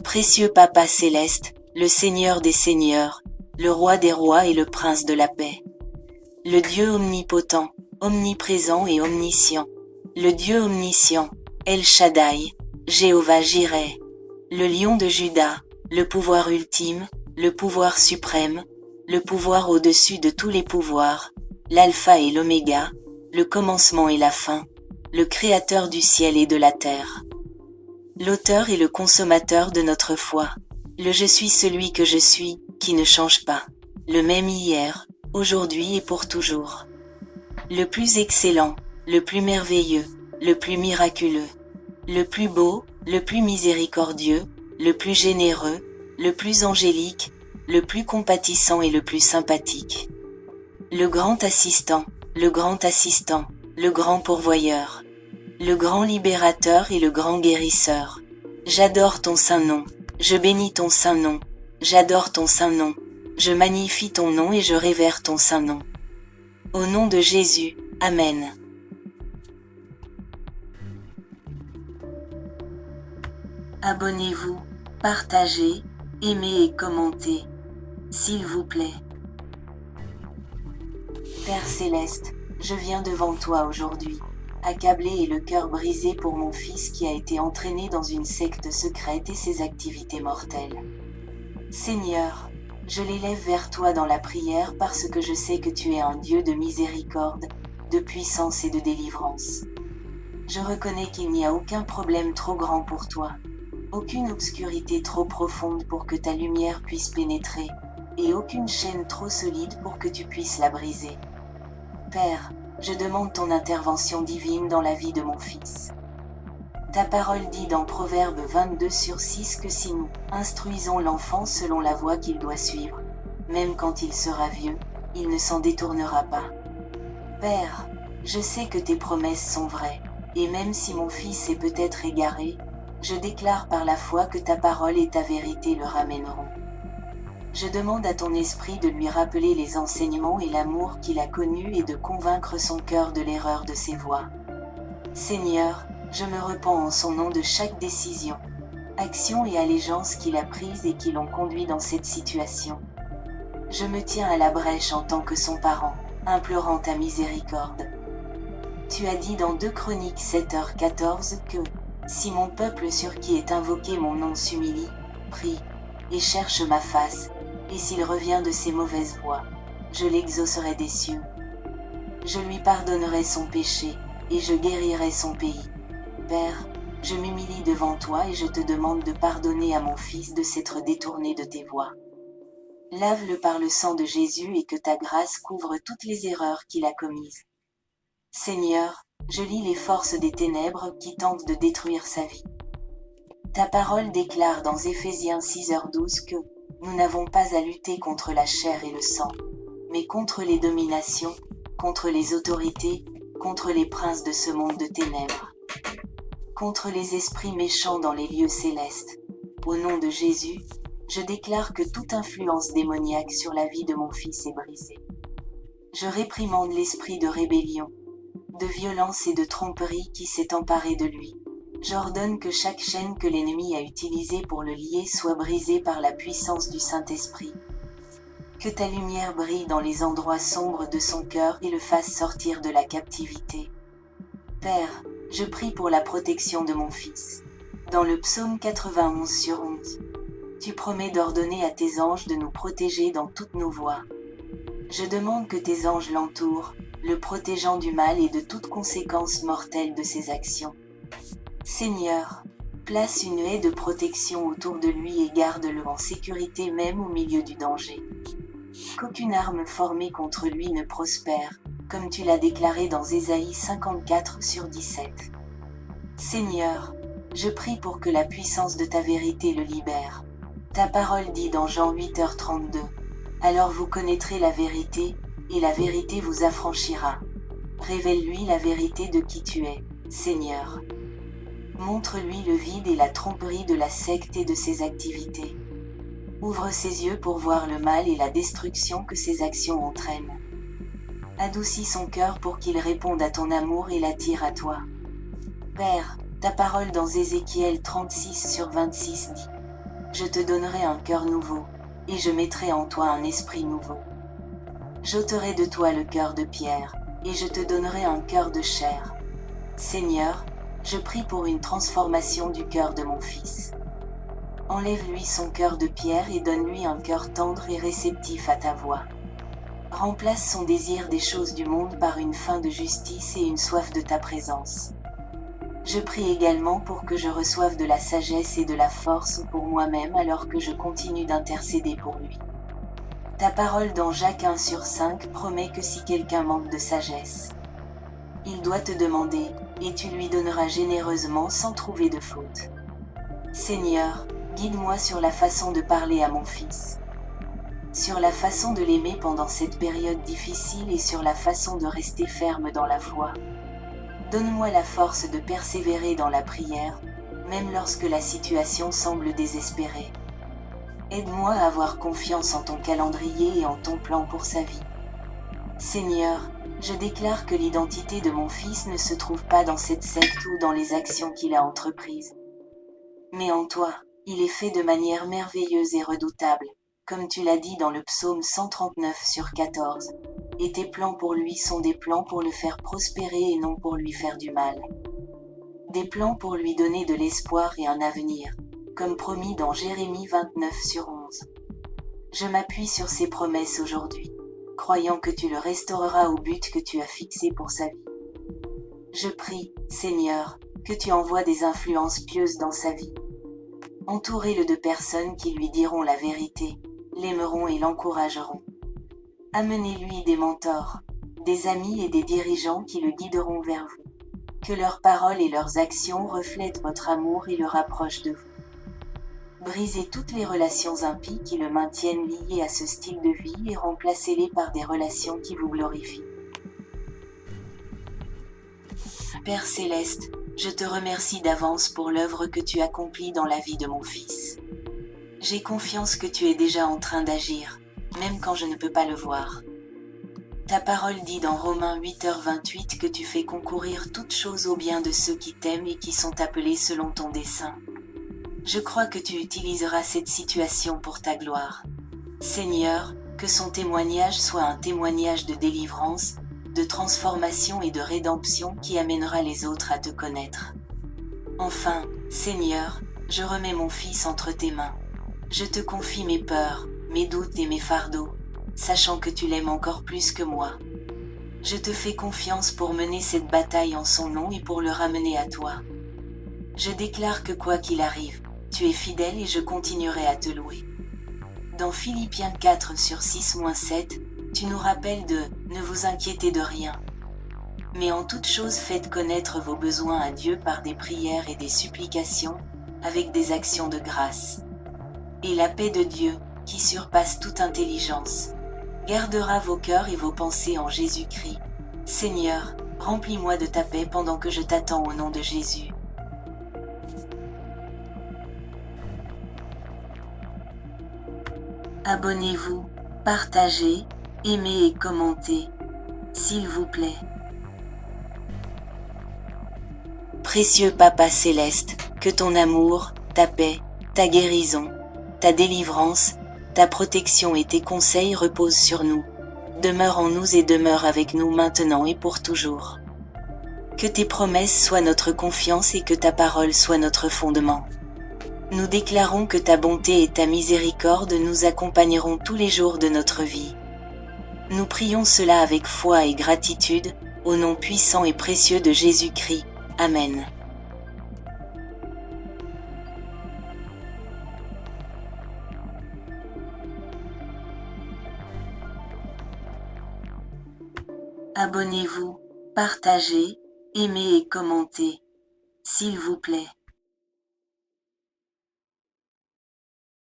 Précieux Papa céleste, le Seigneur des seigneurs, le Roi des rois et le Prince de la paix. Le Dieu omnipotent, omniprésent et omniscient. Le Dieu omniscient, El Shaddai, Jéhovah Jireh. Le Lion de Juda, le pouvoir ultime, le pouvoir suprême, le pouvoir au-dessus de tous les pouvoirs, l'alpha et l'oméga, le commencement et la fin, le créateur du ciel et de la terre. L'auteur et le consommateur de notre foi. Le je suis celui que je suis, qui ne change pas. Le même hier, aujourd'hui et pour toujours. Le plus excellent, le plus merveilleux, le plus miraculeux. Le plus beau, le plus miséricordieux, le plus généreux, le plus angélique, le plus compatissant et le plus sympathique. Le grand assistant, le grand assistant, le grand pourvoyeur. Le grand libérateur et le grand guérisseur. J'adore ton saint nom, je bénis ton saint nom, j'adore ton saint nom, je magnifie ton nom et je révère ton saint nom. Au nom de Jésus, Amen. Abonnez-vous, partagez, aimez et commentez, s'il vous plaît. Père céleste, je viens devant toi aujourd'hui, accablé et le cœur brisé pour mon fils qui a été entraîné dans une secte secrète et ses activités mortelles. Seigneur, je l'élève vers toi dans la prière parce que je sais que tu es un Dieu de miséricorde, de puissance et de délivrance. Je reconnais qu'il n'y a aucun problème trop grand pour toi, aucune obscurité trop profonde pour que ta lumière puisse pénétrer, et aucune chaîne trop solide pour que tu puisses la briser. Père, je demande ton intervention divine dans la vie de mon fils. Ta parole dit dans Proverbe 22/6 que si nous instruisons l'enfant selon la voie qu'il doit suivre, même quand il sera vieux, il ne s'en détournera pas. Père, je sais que tes promesses sont vraies, et même si mon fils est peut-être égaré, je déclare par la foi que ta parole et ta vérité le ramèneront. Je demande à ton esprit de lui rappeler les enseignements et l'amour qu'il a connus et de convaincre son cœur de l'erreur de ses voies. Seigneur, je me repens en son nom de chaque décision, action et allégeance qu'il a prise et qui l'ont conduit dans cette situation. Je me tiens à la brèche en tant que son parent, implorant ta miséricorde. Tu as dit dans 2 Chroniques 7h14 que, si mon peuple sur qui est invoqué mon nom s'humilie, prie, et cherche ma face, et s'il revient de ses mauvaises voies, je l'exaucerai des cieux. Je lui pardonnerai son péché, et je guérirai son pays. Père, je m'humilie devant toi et je te demande de pardonner à mon fils de s'être détourné de tes voies. Lave-le par le sang de Jésus et que ta grâce couvre toutes les erreurs qu'il a commises. Seigneur, je lis les forces des ténèbres qui tentent de détruire sa vie. Ta parole déclare dans Éphésiens 6h12 que nous n'avons pas à lutter contre la chair et le sang, mais contre les dominations, contre les autorités, contre les princes de ce monde de ténèbres, contre les esprits méchants dans les lieux célestes. Au nom de Jésus, je déclare que toute influence démoniaque sur la vie de mon fils est brisée. Je réprimande l'esprit de rébellion, de violence et de tromperie qui s'est emparé de lui. J'ordonne que chaque chaîne que l'ennemi a utilisée pour le lier soit brisée par la puissance du Saint-Esprit. Que ta lumière brille dans les endroits sombres de son cœur et le fasse sortir de la captivité. Père, je prie pour la protection de mon fils. Dans le psaume 91/11, tu promets d'ordonner à tes anges de nous protéger dans toutes nos voies. Je demande que tes anges l'entourent, le protégeant du mal et de toute conséquence mortelle de ses actions. Seigneur, place une haie de protection autour de lui et garde-le en sécurité même au milieu du danger. Qu'aucune arme formée contre lui ne prospère, comme tu l'as déclaré dans Ésaïe 54/17. Seigneur, je prie pour que la puissance de ta vérité le libère. Ta parole dit dans Jean 8h32, « Alors vous connaîtrez la vérité, et la vérité vous affranchira. Révèle-lui la vérité de qui tu es, Seigneur. Montre-lui le vide et la tromperie de la secte et de ses activités. Ouvre ses yeux pour voir le mal et la destruction que ses actions entraînent. Adoucis son cœur pour qu'il réponde à ton amour et l'attire à toi. Père, ta parole dans Ézéchiel 36/26 dit je te donnerai un cœur nouveau, et je mettrai en toi un esprit nouveau. J'ôterai de toi le cœur de pierre, et je te donnerai un cœur de chair. Seigneur, je prie pour une transformation du cœur de mon fils. Enlève-lui son cœur de pierre et donne-lui un cœur tendre et réceptif à ta voix. Remplace son désir des choses du monde par une faim de justice et une soif de ta présence. Je prie également pour que je reçoive de la sagesse et de la force pour moi-même alors que je continue d'intercéder pour lui. Ta parole dans Jacques 1/5 promet que si quelqu'un manque de sagesse, il doit te demander, et tu lui donneras généreusement sans trouver de faute. Seigneur, guide-moi sur la façon de parler à mon fils, sur la façon de l'aimer pendant cette période difficile et sur la façon de rester ferme dans la foi. Donne-moi la force de persévérer dans la prière, même lorsque la situation semble désespérée. Aide-moi à avoir confiance en ton calendrier et en ton plan pour sa vie. Seigneur, je déclare que l'identité de mon fils ne se trouve pas dans cette secte ou dans les actions qu'il a entreprises. Mais en toi, il est fait de manière merveilleuse et redoutable, comme tu l'as dit dans le psaume 139/14. Et tes plans pour lui sont des plans pour le faire prospérer et non pour lui faire du mal. Des plans pour lui donner de l'espoir et un avenir, comme promis dans Jérémie 29/11. Je m'appuie sur ces promesses aujourd'hui, croyant que tu le restaureras au but que tu as fixé pour sa vie. Je prie, Seigneur, que tu envoies des influences pieuses dans sa vie. Entourez-le de personnes qui lui diront la vérité, l'aimeront et l'encourageront. Amenez-lui des mentors, des amis et des dirigeants qui le guideront vers vous. Que leurs paroles et leurs actions reflètent votre amour et le rapprochent de vous. Brisez toutes les relations impies qui le maintiennent lié à ce style de vie et remplacez-les par des relations qui vous glorifient. Père Céleste, je te remercie d'avance pour l'œuvre que tu accomplis dans la vie de mon fils. J'ai confiance que tu es déjà en train d'agir, même quand je ne peux pas le voir. Ta parole dit dans Romains 8h28 que tu fais concourir toutes choses au bien de ceux qui t'aiment et qui sont appelés selon ton dessein. Je crois que tu utiliseras cette situation pour ta gloire. Seigneur, que son témoignage soit un témoignage de délivrance, de transformation et de rédemption qui amènera les autres à te connaître. Enfin, Seigneur, je remets mon fils entre tes mains. Je te confie mes peurs, mes doutes et mes fardeaux, sachant que tu l'aimes encore plus que moi. Je te fais confiance pour mener cette bataille en son nom et pour le ramener à toi. Je déclare que quoi qu'il arrive, tu es fidèle et je continuerai à te louer. Dans Philippiens 4/6-7, tu nous rappelles de « Ne vous inquiétez de rien ». Mais en toute chose faites connaître vos besoins à Dieu par des prières et des supplications, avec des actions de grâce. Et la paix de Dieu, qui surpasse toute intelligence, gardera vos cœurs et vos pensées en Jésus-Christ. Seigneur, remplis-moi de ta paix pendant que je t'attends au nom de Jésus. Abonnez-vous, partagez, aimez et commentez, s'il vous plaît. Précieux Papa Céleste, que ton amour, ta paix, ta guérison, ta délivrance, ta protection et tes conseils reposent sur nous. Demeure en nous et demeure avec nous maintenant et pour toujours. Que tes promesses soient notre confiance et que ta parole soit notre fondement. Nous déclarons que ta bonté et ta miséricorde nous accompagneront tous les jours de notre vie. Nous prions cela avec foi et gratitude, au nom puissant et précieux de Jésus-Christ. Amen. Abonnez-vous, partagez, aimez et commentez, s'il vous plaît.